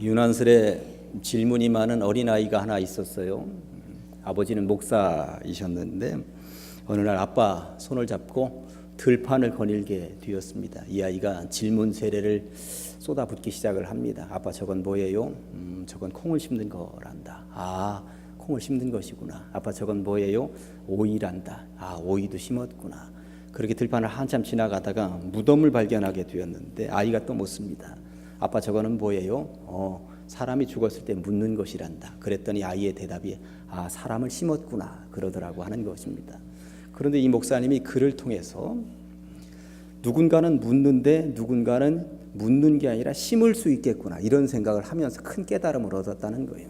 유난스레 질문이 많은 어린아이가 하나 있었어요. 아버지는 목사이셨는데 어느 날 아빠 손을 잡고 들판을 거닐게 되었습니다. 이 아이가 질문 세례를 쏟아붓기 시작을 합니다. 아빠, 저건 뭐예요? 저건 콩을 심는 거란다. 아, 콩을 심는 것이구나. 아빠, 저건 뭐예요? 오이란다. 아, 오이도 심었구나. 그렇게 들판을 한참 지나가다가 무덤을 발견하게 되었는데 아이가 또 묻습니다. 아빠, 저거는 뭐예요? 사람이 죽었을 때 묻는 것이란다. 그랬더니 아이의 대답이 아, 사람을 심었구나 그러더라고 하는 것입니다. 그런데 이 목사님이 글을 통해서 누군가는 묻는데 누군가는 묻는 게 아니라 심을 수 있겠구나 이런 생각을 하면서 큰 깨달음을 얻었다는 거예요.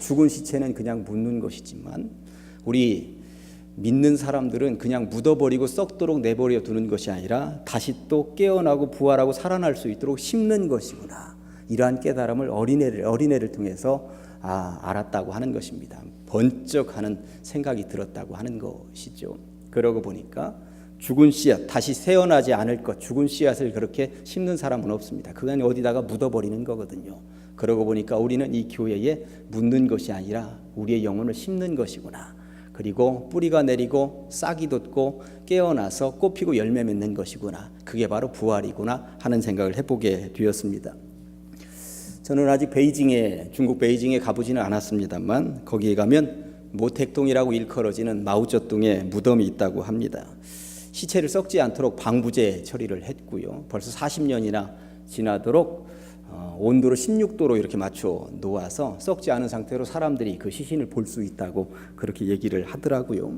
죽은 시체는 그냥 묻는 것이지만 우리 믿는 사람들은 그냥 묻어버리고 썩도록 내버려 두는 것이 아니라 다시 또 깨어나고 부활하고 살아날 수 있도록 심는 것이구나. 이러한 깨달음을 어린애를 통해서 알았다고 하는 것입니다. 번쩍하는 생각이 들었다고 하는 것이죠. 그러고 보니까 죽은 씨앗, 다시 새어나지 않을 것, 죽은 씨앗을 그렇게 심는 사람은 없습니다. 그건 어디다가 묻어버리는 거거든요. 그러고 보니까 우리는 이 교회에 묻는 것이 아니라 우리의 영혼을 심는 것이구나. 그리고 뿌리가 내리고 싹이 돋고 깨어나서 꽃 피고 열매 맺는 것이구나. 그게 바로 부활이구나 하는 생각을 해보게 되었습니다. 저는 아직 중국 베이징에 가보지는 않았습니다만 거기에 가면 모택동이라고 일컬어지는 마오쩌둥에 무덤이 있다고 합니다. 시체를 썩지 않도록 방부제 처리를 했고요. 벌써 40년이나 지나도록 온도를 16도로 이렇게 맞춰 놓아서 썩지 않은 상태로 사람들이 그 시신을 볼 수 있다고 그렇게 얘기를 하더라고요.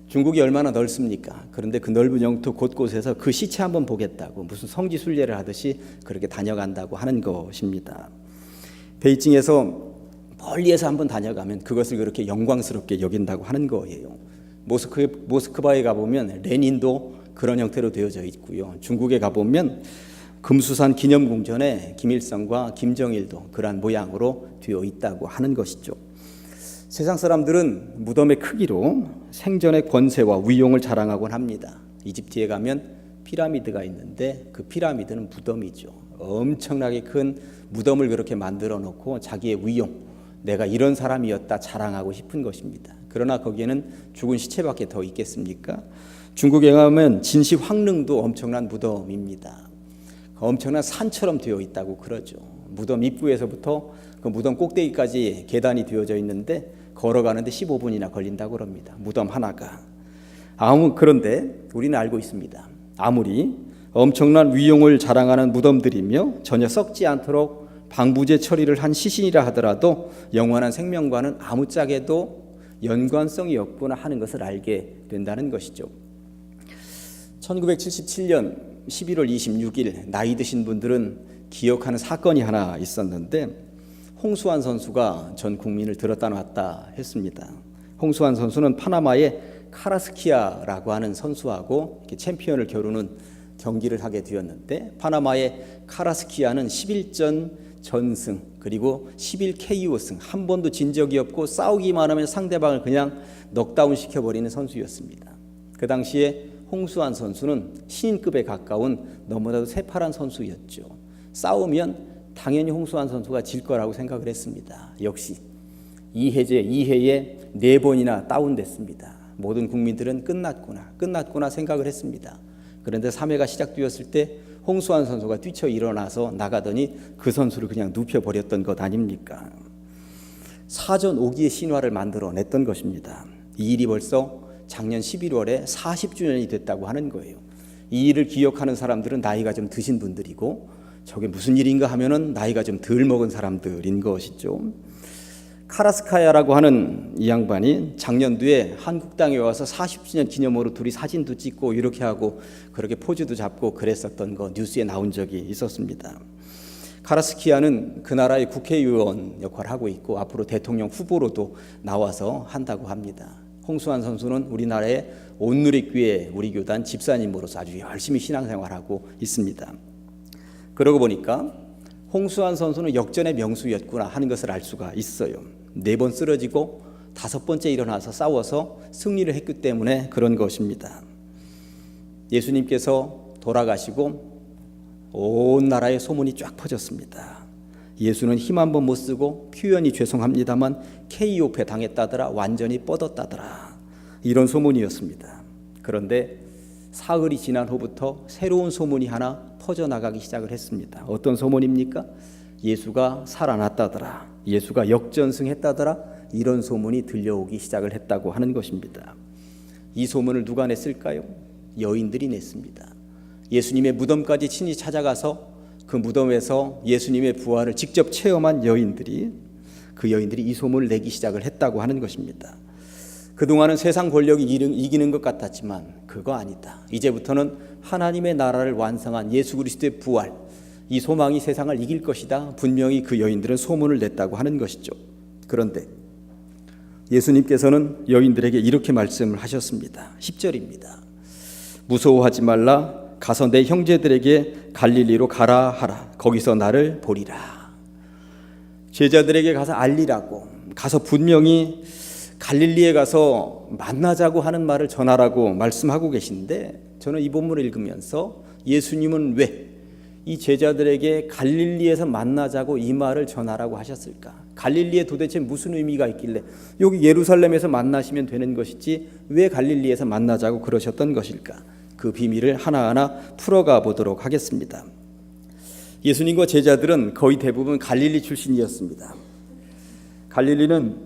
중국이 얼마나 넓습니까? 그런데 그 넓은 영토 곳곳에서 그 시체 한번 보겠다고 무슨 성지 순례를 하듯이 그렇게 다녀간다고 하는 것입니다. 베이징에서 멀리에서 한번 다녀가면 그것을 그렇게 영광스럽게 여긴다고 하는 거예요. 모스크바에 가보면 레닌도 그런 형태로 되어져 있고요. 중국에 가보면 금수산 기념궁전에 김일성과 김정일도 그러한 모양으로 되어 있다고 하는 것이죠. 세상 사람들은 무덤의 크기로 생전의 권세와 위용을 자랑하곤 합니다. 이집트에 가면 피라미드가 있는데 그 피라미드는 무덤이죠. 엄청나게 큰 무덤을 그렇게 만들어 놓고 자기의 위용, 내가 이런 사람이었다 자랑하고 싶은 것입니다. 그러나 거기에는 죽은 시체밖에 더 있겠습니까? 중국에 가면 진시 황릉도 엄청난 무덤입니다. 엄청난 산처럼 되어 있다고 그러죠. 무덤 입구에서부터 그 무덤 꼭대기까지 계단이 되어져 있는데 걸어가는데 15분이나 걸린다고 합니다. 무덤 하나가. 그런데 우리는 알고 있습니다. 아무리 엄청난 위용을 자랑하는 무덤들이며 전혀 썩지 않도록 방부제 처리를 한 시신이라 하더라도 영원한 생명과는 아무짝에도 연관성이 없구나 하는 것을 알게 된다는 것이죠. 1977년 11월 26일 나이 드신 분들은 기억하는 사건이 하나 있었는데 홍수환 선수가 전 국민을 들었다 놨다 했습니다. 홍수환 선수는 파나마의 카라스키아라고 하는 선수하고 이렇게 챔피언을 겨루는 경기를 하게 되었는데 파나마의 카라스키아는 11전 전승 그리고 11KO승 한 번도 진 적이 없고 싸우기만 하면 상대방을 그냥 넉다운 시켜버리는 선수였습니다. 그 당시에 홍수환 선수는 신인급에 가까운 너무나도 새파란 선수였죠. 싸우면 당연히 홍수환 선수가 질 거라고 생각을 했습니다. 역시 2회에 4번이나 다운됐습니다. 모든 국민들은 끝났구나 생각을 했습니다. 그런데 3회가 시작되었을 때 홍수환 선수가 뛰쳐 일어나서 나가더니 그 선수를 그냥 눕혀버렸던 것 아닙니까? 사전 5기의 신화를 만들어냈던 것입니다. 이 일이 벌써 작년 11월에 40주년이 됐다고 하는 거예요. 이 일을 기억하는 사람들은 나이가 좀 드신 분들이고 저게 무슨 일인가 하면은 나이가 좀 덜 먹은 사람들인 것이죠. 카라스카야라고 하는 이 양반이 작년도에 한국 땅에 와서 40주년 기념으로 둘이 사진도 찍고 이렇게 하고 그렇게 포즈도 잡고 그랬었던 거 뉴스에 나온 적이 있었습니다. 카라스키아는 그 나라의 국회의원 역할을 하고 있고 앞으로 대통령 후보로도 나와서 한다고 합니다. 홍수환 선수는 우리나라의 온누리교회 우리 교단 집사님으로서 아주 열심히 신앙생활하고 있습니다. 그러고 보니까 홍수환 선수는 역전의 명수였구나 하는 것을 알 수가 있어요. 4번 쓰러지고 5번째 일어나서 싸워서 승리를 했기 때문에 그런 것입니다. 예수님께서 돌아가시고 온 나라에 소문이 쫙 퍼졌습니다. 예수는 힘 한 번 못 쓰고 표현이 죄송합니다만 KO패 당했다더라, 완전히 뻗었다더라, 이런 소문이었습니다. 그런데 사흘이 지난 후부터 새로운 소문이 하나 퍼져나가기 시작을 했습니다. 어떤 소문입니까? 예수가 살아났다더라, 예수가 역전승했다더라, 이런 소문이 들려오기 시작을 했다고 하는 것입니다. 이 소문을 누가 냈을까요? 여인들이 냈습니다. 예수님의 무덤까지 친히 찾아가서 그 무덤에서 예수님의 부활을 직접 체험한 여인들이 이 소문을 내기 시작을 했다고 하는 것입니다. 그동안은 세상 권력이 이기는 것 같았지만 그거 아니다. 이제부터는 하나님의 나라를 완성한 예수 그리스도의 부활, 이 소망이 세상을 이길 것이다. 분명히 그 여인들은 소문을 냈다고 하는 것이죠. 그런데 예수님께서는 여인들에게 이렇게 말씀을 하셨습니다. 10절입니다. 무서워하지 말라. 가서 내 형제들에게 갈릴리로 가라 하라. 거기서 나를 보리라. 제자들에게 가서 알리라고, 가서 분명히 갈릴리에 가서 만나자고 하는 말을 전하라고 말씀하고 계신데, 저는 이 본문을 읽으면서 예수님은 왜 이 제자들에게 갈릴리에서 만나자고 이 말을 전하라고 하셨을까? 갈릴리에 도대체 무슨 의미가 있길래 여기 예루살렘에서 만나시면 되는 것이지 왜 갈릴리에서 만나자고 그러셨던 것일까? 그 비밀을 하나하나 풀어가 보도록 하겠습니다. 예수님과 제자들은 거의 대부분 갈릴리 출신이었습니다. 갈릴리는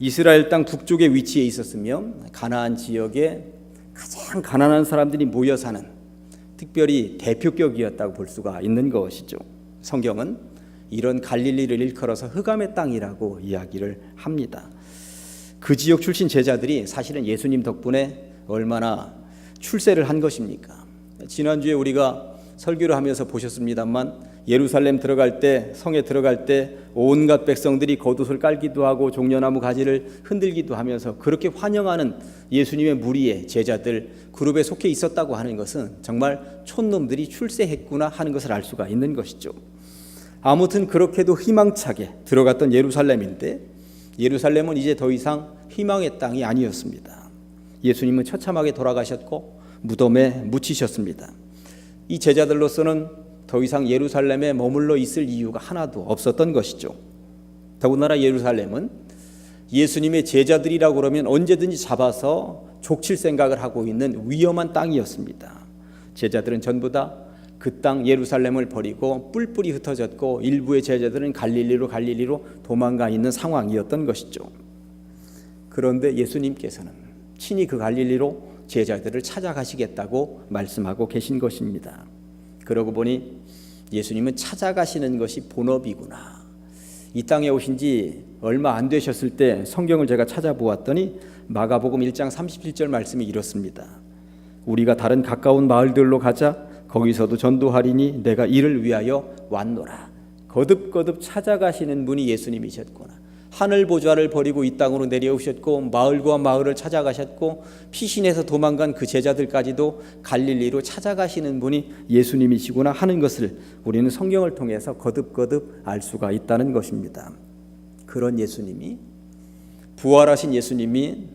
이스라엘 땅 북쪽에 위치해 있었으며 가나안 지역에 가장 가난한 사람들이 모여 사는 특별히 대표격이었다고 볼 수가 있는 것이죠. 성경은 이런 갈릴리를 일컬어서 흑암의 땅이라고 이야기를 합니다. 그 지역 출신 제자들이 사실은 예수님 덕분에 얼마나 출세를 한 것입니까? 지난주에 우리가 설교를 하면서 보셨습니다만 예루살렘 들어갈 때, 성에 들어갈 때 온갖 백성들이 겉옷을 깔기도 하고 종려나무 가지를 흔들기도 하면서 그렇게 환영하는 예수님의 무리의 제자들 그룹에 속해 있었다고 하는 것은 정말 촌놈들이 출세했구나 하는 것을 알 수가 있는 것이죠. 아무튼 그렇게도 희망차게 들어갔던 예루살렘인데, 예루살렘은 이제 더 이상 희망의 땅이 아니었습니다. 예수님은 처참하게 돌아가셨고 무덤에 묻히셨습니다. 이 제자들로서는 더 이상 예루살렘에 머물러 있을 이유가 하나도 없었던 것이죠. 더군다나 예루살렘은 예수님의 제자들이라고 그러면 언제든지 잡아서 족칠 생각을 하고 있는 위험한 땅이었습니다. 제자들은 전부 다 그 땅 예루살렘을 버리고 뿔뿔이 흩어졌고 일부의 제자들은 갈릴리로 도망가 있는 상황이었던 것이죠. 그런데 예수님께서는 친히 그 갈릴리로 제자들을 찾아가시겠다고 말씀하고 계신 것입니다. 그러고 보니 예수님은 찾아가시는 것이 본업이구나. 이 땅에 오신 지 얼마 안 되셨을 때 성경을 제가 찾아보았더니 마가복음 1장 37절 말씀이 이렇습니다. 우리가 다른 가까운 마을들로 가자. 거기서도 전도하리니 내가 이를 위하여 왔노라. 거듭거듭 찾아가시는 분이 예수님이셨구나. 하늘 보좌를 버리고 이 땅으로 내려오셨고 마을과 마을을 찾아가셨고 피신해서 도망간 그 제자들까지도 갈릴리로 찾아가시는 분이 예수님이시구나 하는 것을 우리는 성경을 통해서 거듭거듭 알 수가 있다는 것입니다. 그런 예수님이, 부활하신 예수님이,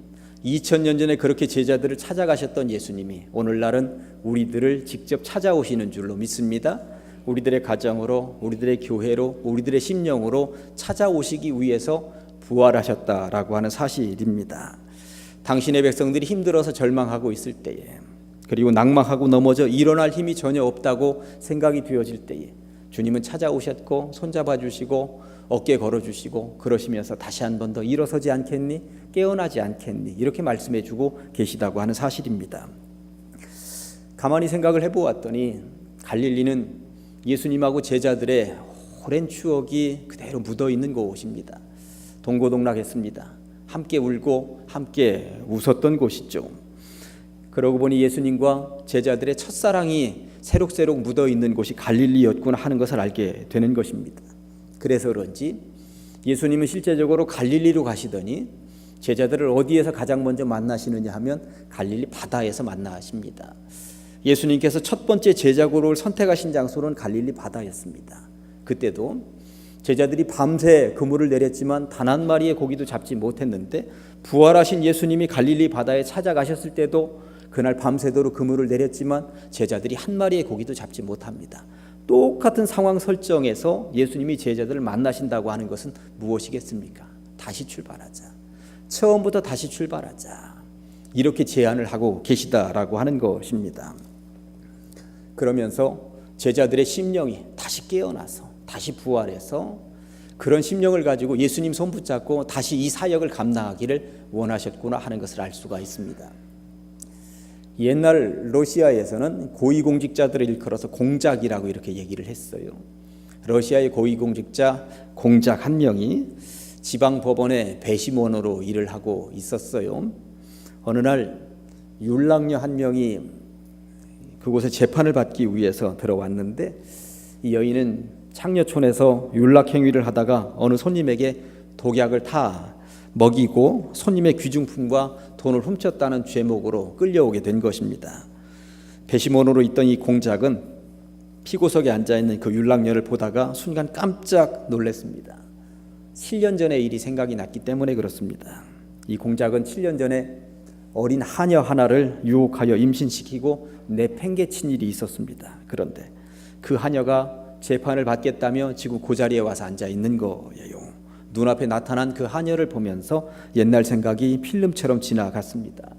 2000년 전에 그렇게 제자들을 찾아가셨던 예수님이 오늘날은 우리들을 직접 찾아오시는 줄로 믿습니다. 우리들의 가정으로, 우리들의 교회로, 우리들의 심령으로 찾아오시기 위해서 부활하셨다라고 하는 사실입니다. 당신의 백성들이 힘들어서 절망하고 있을 때에, 그리고 낙망하고 넘어져 일어날 힘이 전혀 없다고 생각이 되어질 때에 주님은 찾아오셨고 손잡아 주시고 어깨 걸어주시고 그러시면서 다시 한 번 더 일어서지 않겠니? 깨어나지 않겠니? 이렇게 말씀해 주고 계시다고 하는 사실입니다. 가만히 생각을 해보았더니 갈릴리는 예수님하고 제자들의 오랜 추억이 그대로 묻어있는 곳입니다. 동고동락했습니다. 함께 울고 함께 웃었던 곳이죠. 그러고 보니 예수님과 제자들의 첫사랑이 새록새록 묻어있는 곳이 갈릴리였구나 하는 것을 알게 되는 것입니다. 그래서 그런지 예수님은 실제적으로 갈릴리로 가시더니 제자들을 어디에서 가장 먼저 만나시느냐 하면 갈릴리 바다에서 만나십니다. 예수님께서 첫 번째 제자고를 선택하신 장소는 갈릴리 바다였습니다. 그때도 제자들이 밤새 그물을 내렸지만 단 한 마리의 고기도 잡지 못했는데 부활하신 예수님이 갈릴리 바다에 찾아가셨을 때도 그날 밤새도록 그물을 내렸지만 제자들이 한 마리의 고기도 잡지 못합니다. 똑같은 상황 설정에서 예수님이 제자들을 만나신다고 하는 것은 무엇이겠습니까? 다시 출발하자. 처음부터 다시 출발하자. 이렇게 제안을 하고 계시다라고 하는 것입니다. 그러면서 제자들의 심령이 다시 깨어나서 다시 부활해서 그런 심령을 가지고 예수님 손 붙잡고 다시 이 사역을 감당하기를 원하셨구나 하는 것을 알 수가 있습니다. 옛날 러시아에서는 고위공직자들을 일컬어서 공작이라고 이렇게 얘기를 했어요. 러시아의 고위공직자 공작 한 명이 지방법원의 배심원으로 일을 하고 있었어요. 어느 날 율랑녀 한 명이 그곳에 재판을 받기 위해서 들어왔는데 이 여인은 창녀촌에서 율락행위를 하다가 어느 손님에게 독약을 타 먹이고 손님의 귀중품과 돈을 훔쳤다는 죄목으로 끌려오게 된 것입니다. 배심원으로 있던 이 공작은 피고석에 앉아있는 그 율락녀를 보다가 순간 깜짝 놀랐습니다. 7년 전의 일이 생각이 났기 때문에 그렇습니다. 이 공작은 7년 전에 어린 하녀 하나를 유혹하여 임신시키고 내팽개친 일이 있었습니다. 그런데 그 하녀가 재판을 받겠다며 지금 그 자리에 와서 앉아 있는 거예요. 눈앞에 나타난 그 하녀를 보면서 옛날 생각이 필름처럼 지나갔습니다.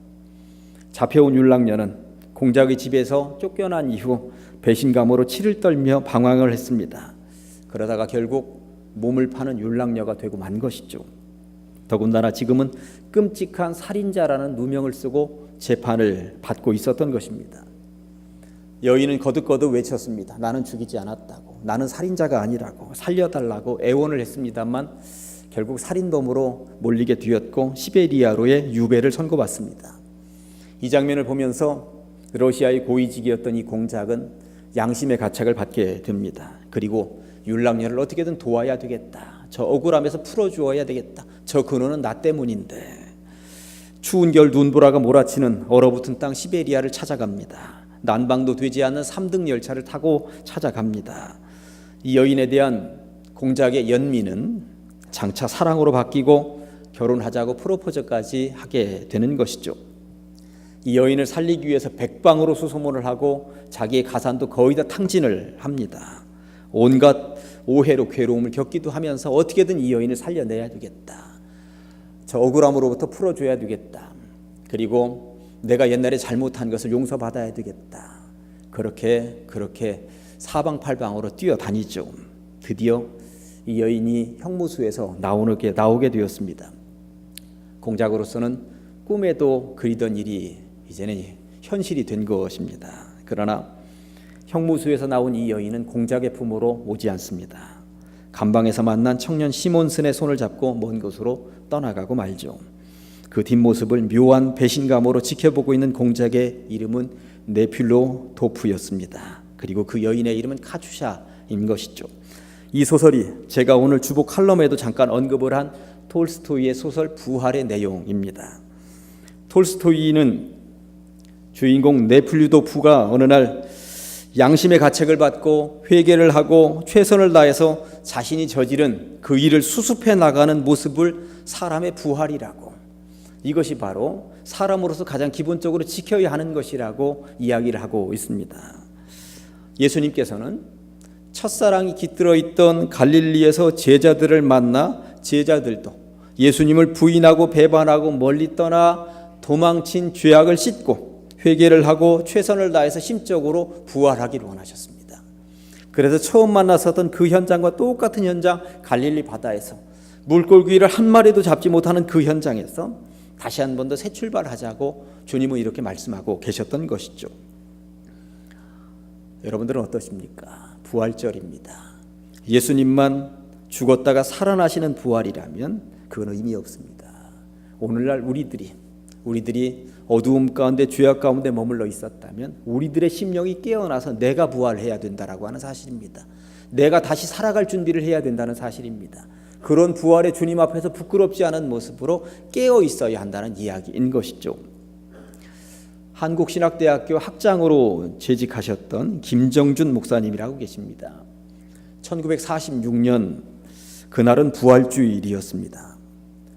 잡혀온 율락녀는 공작의 집에서 쫓겨난 이후 배신감으로 치를 떨며 방황을 했습니다. 그러다가 결국 몸을 파는 율락녀가 되고 만 것이죠. 더군다나 지금은 끔찍한 살인자라는 누명을 쓰고 재판을 받고 있었던 것입니다. 여인은 거듭거듭 외쳤습니다. 나는 죽이지 않았다고, 나는 살인자가 아니라고, 살려달라고 애원을 했습니다만 결국 살인범으로 몰리게 되었고 시베리아로의 유배를 선고받습니다. 이 장면을 보면서 러시아의 고위직이었던 이 공작은 양심의 가책을 받게 됩니다. 그리고 율락녀를 어떻게든 도와야 되겠다. 저 억울함에서 풀어주어야 되겠다. 저 근원은 나 때문인데. 추운 겨울 눈보라가 몰아치는 얼어붙은 땅 시베리아를 찾아갑니다. 난방도 되지 않는 3등 열차를 타고 찾아갑니다. 이 여인에 대한 공작의 연민은 장차 사랑으로 바뀌고 결혼하자고 프로포즈까지 하게 되는 것이죠. 이 여인을 살리기 위해서 백방으로 수소문을 하고 자기의 가산도 거의 다 탕진을 합니다. 온갖 오해로 괴로움을 겪기도 하면서 어떻게든 이 여인을 살려내야 되겠다. 저 억울함으로부터 풀어줘야 되겠다. 그리고 내가 옛날에 잘못한 것을 용서받아야 되겠다. 그렇게 사방팔방으로 뛰어다니죠. 드디어 이 여인이 형무소에서 나오게 되었습니다. 공작으로서는 꿈에도 그리던 일이 이제는 현실이 된 것입니다. 그러나 형무소에서 나온 이 여인은 공작의 품으로 오지 않습니다. 감방에서 만난 청년 시몬슨의 손을 잡고 먼 곳으로 떠나가고 말죠. 그 뒷모습을 묘한 배신감으로 지켜보고 있는 공작의 이름은 네필로도프였습니다. 그리고 그 여인의 이름은 카추샤인 것이죠. 이 소설이 제가 오늘 주보 칼럼에도 잠깐 언급을 한 톨스토이의 소설 부활의 내용입니다. 톨스토이는 주인공 네필로도프가 어느 날 양심의 가책을 받고 회개를 하고 최선을 다해서 자신이 저지른 그 일을 수습해 나가는 모습을 사람의 부활이라고, 이것이 바로 사람으로서 가장 기본적으로 지켜야 하는 것이라고 이야기를 하고 있습니다. 예수님께서는 첫사랑이 깃들어 있던 갈릴리에서 제자들을 만나 제자들도 예수님을 부인하고 배반하고 멀리 떠나 도망친 죄악을 씻고 회개를 하고 최선을 다해서 심적으로 부활하기를 원하셨습니다. 그래서 처음 만났었던 그 현장과 똑같은 현장, 갈릴리 바다에서 물고기를 한 마리도 잡지 못하는 그 현장에서 다시 한 번 더 새 출발하자고 주님은 이렇게 말씀하고 계셨던 것이죠. 여러분들은 어떠십니까? 부활절입니다. 예수님만 죽었다가 살아나시는 부활이라면 그건 의미 없습니다. 오늘날 우리들이 어두움 가운데 죄악 가운데 머물러 있었다면 우리들의 심령이 깨어나서 내가 부활해야 된다라고 하는 사실입니다. 내가 다시 살아갈 준비를 해야 된다는 사실입니다. 그런 부활의 주님 앞에서 부끄럽지 않은 모습으로 깨어 있어야 한다는 이야기인 것이죠. 한국신학대학교 학장으로 재직하셨던 김정준 목사님이라고 계십니다. 1946년 그날은 부활주일이었습니다.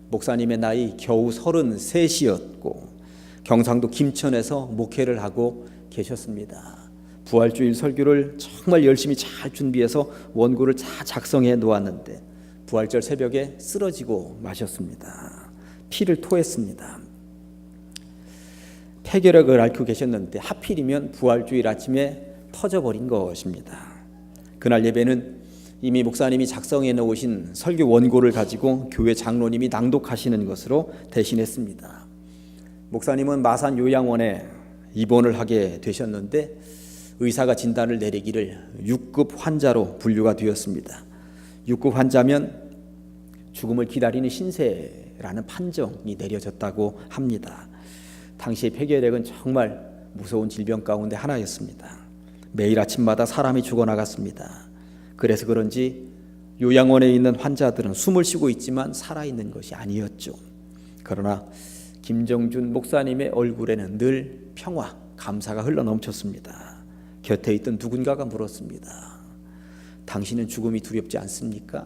목사님의 나이 겨우 33이었고 경상도 김천에서 목회를 하고 계셨습니다. 부활주일 설교를 정말 열심히 잘 준비해서 원고를 다 작성해 놓았는데 부활절 새벽에 쓰러지고 마셨습니다. 피를 토했습니다. 폐결핵을 앓고 계셨는데 하필이면 부활주일 아침에 터져버린 것입니다. 그날 예배는 이미 목사님이 작성해 놓으신 설교 원고를 가지고 교회 장로님이 낭독하시는 것으로 대신했습니다. 목사님은 마산 요양원에 입원을 하게 되셨는데 의사가 진단을 내리기를 6급 환자로 분류가 되었습니다. 6급 환자면 죽음을 기다리는 신세라는 판정이 내려졌다고 합니다. 당시의 폐결핵은 정말 무서운 질병 가운데 하나였습니다. 매일 아침마다 사람이 죽어나갔습니다. 그래서 그런지 요양원에 있는 환자들은 숨을 쉬고 있지만 살아있는 것이 아니었죠. 그러나 김정준 목사님의 얼굴에는 늘 평화, 감사가 흘러넘쳤습니다. 곁에 있던 누군가가 물었습니다. 당신은 죽음이 두렵지 않습니까?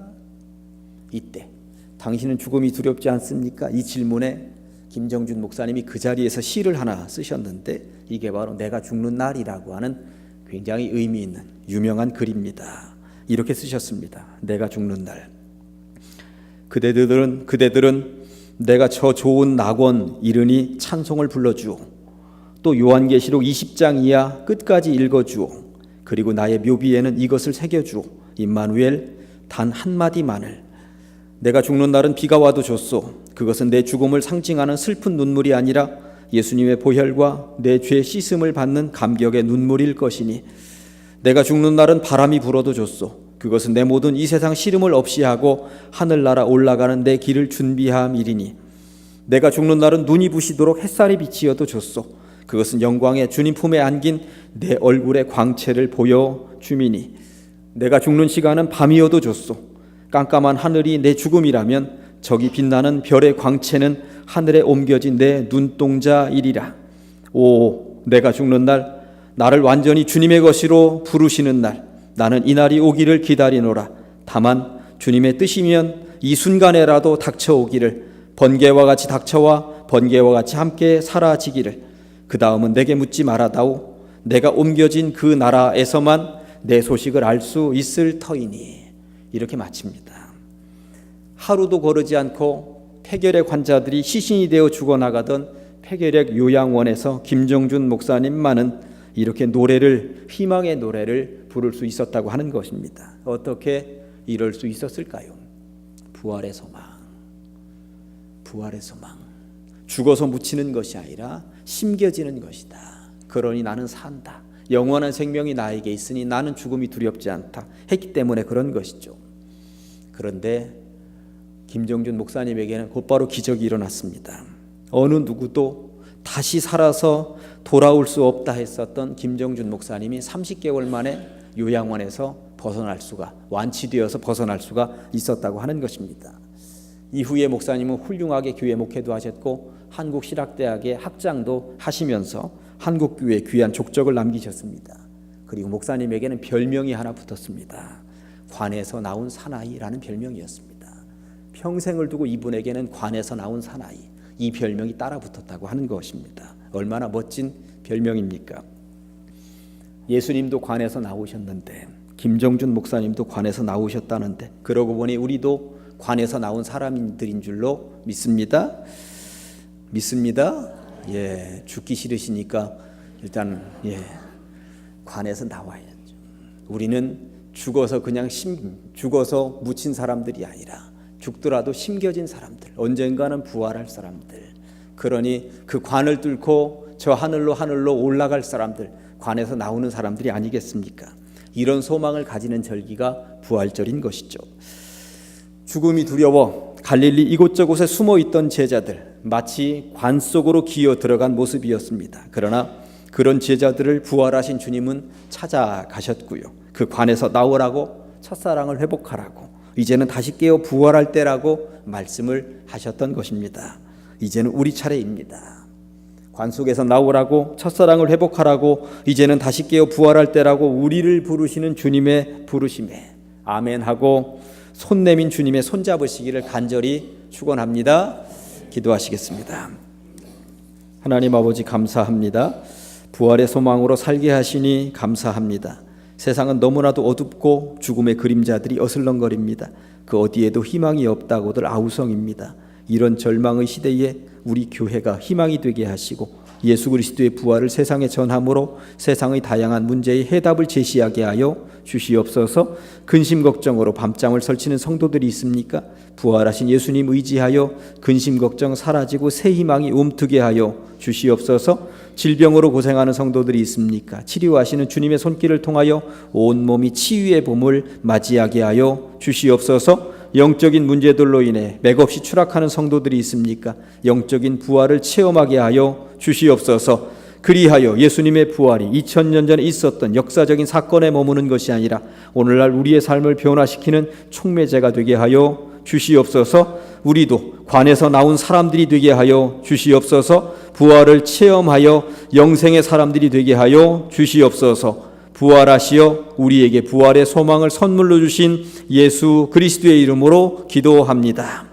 이때 당신은 죽음이 두렵지 않습니까? 이 질문에 김정준 목사님이 그 자리에서 시를 하나 쓰셨는데 이게 바로 내가 죽는 날이라고 하는 굉장히 의미 있는 유명한 글입니다. 이렇게 쓰셨습니다. 내가 죽는 날. 그대들은 내가 저 좋은 낙원 이르니 찬송을 불러주오. 또 요한계시록 20장 이하 끝까지 읽어주오. 그리고 나의 묘비에는 이것을 새겨주오. 임마누엘 단 한마디만을. 내가 죽는 날은 비가 와도 좋소. 그것은 내 죽음을 상징하는 슬픈 눈물이 아니라 예수님의 보혈과 내 죄 씻음을 받는 감격의 눈물일 것이니 내가 죽는 날은 바람이 불어도 좋소. 그것은 내 모든 이 세상 시름을 없이 하고 하늘나라 올라가는 내 길을 준비함이리니 내가 죽는 날은 눈이 부시도록 햇살이 비치어도 좋소. 그것은 영광의 주님 품에 안긴 내 얼굴의 광채를 보여주미니 내가 죽는 시간은 밤이어도 좋소. 깜깜한 하늘이 내 죽음이라면 저기 빛나는 별의 광채는 하늘에 옮겨진 내 눈동자이리라. 오, 내가 죽는 날, 나를 완전히 주님의 것으로 부르시는 날, 나는 이 날이 오기를 기다리노라. 다만 주님의 뜻이면 이 순간에라도 닥쳐오기를, 번개와 같이 닥쳐와 번개와 같이 함께 사라지기를. 그 다음은 내게 묻지 말아다오. 내가 옮겨진 그 나라에서만 내 소식을 알 수 있을 터이니. 이렇게 마칩니다. 하루도 거르지 않고 폐결핵 환자들이 시신이 되어 죽어나가던 폐결핵 요양원에서 김정준 목사님만은 이렇게 노래를, 희망의 노래를 부를 수 있었다고 하는 것입니다. 어떻게 이럴 수 있었을까요? 부활의 소망, 부활의 소망. 죽어서 묻히는 것이 아니라 심겨지는 것이다. 그러니 나는 산다. 영원한 생명이 나에게 있으니 나는 죽음이 두렵지 않다 했기 때문에 그런 것이죠. 그런데 김정준 목사님에게는 곧바로 기적이 일어났습니다. 어느 누구도 다시 살아서 돌아올 수 없다 했었던 김정준 목사님이 30개월 만에 요양원에서 벗어날 수가, 완치되어서 벗어날 수가 있었다고 하는 것입니다. 이후에 목사님은 훌륭하게 교회 목회도 하셨고 한국신학대학의 학장도 하시면서 한국교회에 귀한 족적을 남기셨습니다. 그리고 목사님에게는 별명이 하나 붙었습니다. 관에서 나온 사나이라는 별명이었습니다. 평생을 두고 이분에게는 관에서 나온 사나이, 이 별명이 따라 붙었다고 하는 것입니다. 얼마나 멋진 별명입니까? 예수님도 관에서 나오셨는데 김정준 목사님도 관에서 나오셨다는데 그러고 보니 우리도 관에서 나온 사람들인 줄로 믿습니다. 믿습니다. 예, 죽기 싫으시니까 일단 관에서 나와야죠. 우리는 죽어서 그냥 죽어서 묻힌 사람들이 아니라 죽더라도 심겨진 사람들, 언젠가는 부활할 사람들. 그러니 그 관을 뚫고 저 하늘로 올라갈 사람들, 관에서 나오는 사람들이 아니겠습니까? 이런 소망을 가지는 절기가 부활절인 것이죠. 죽음이 두려워 갈릴리 이곳저곳에 숨어 있던 제자들, 마치 관 속으로 기어 들어간 모습이었습니다. 그러나 그런 제자들을 부활하신 주님은 찾아가셨고요. 그 관에서 나오라고, 첫사랑을 회복하라고, 이제는 다시 깨어 부활할 때라고 말씀을 하셨던 것입니다. 이제는 우리 차례입니다. 관 속에서 나오라고, 첫사랑을 회복하라고, 이제는 다시 깨어 부활할 때라고 우리를 부르시는 주님의 부르심에 아멘하고 손 내민 주님의 손 잡으시기를 간절히 축원합니다. 기도하시겠습니다. 하나님 아버지 감사합니다. 부활의 소망으로 살게 하시니 감사합니다. 세상은 너무나도 어둡고 죽음의 그림자들이 어슬렁거립니다. 그 어디에도 희망이 없다고들 아우성입니다. 이런 절망의 시대에 우리 교회가 희망이 되게 하시고 예수 그리스도의 부활을 세상에 전함으로 세상의 다양한 문제의 해답을 제시하게 하여 주시옵소서. 근심 걱정으로 밤잠을 설치는 성도들이 있습니까? 부활하신 예수님 의지하여 근심 걱정 사라지고 새 희망이 움트게 하여 주시옵소서. 질병으로 고생하는 성도들이 있습니까? 치료하시는 주님의 손길을 통하여 온몸이 치유의 봄을 맞이하게 하여 주시옵소서. 영적인 문제들로 인해 맥없이 추락하는 성도들이 있습니까? 영적인 부활을 체험하게 하여 주시옵소서. 그리하여 예수님의 부활이 2000년 전에 있었던 역사적인 사건에 머무는 것이 아니라 오늘날 우리의 삶을 변화시키는 촉매제가 되게 하여 주시옵소서. 우리도 관에서 나온 사람들이 되게 하여 주시옵소서. 부활을 체험하여 영생의 사람들이 되게 하여 주시옵소서. 부활하시어 우리에게 부활의 소망을 선물로 주신 예수 그리스도의 이름으로 기도합니다.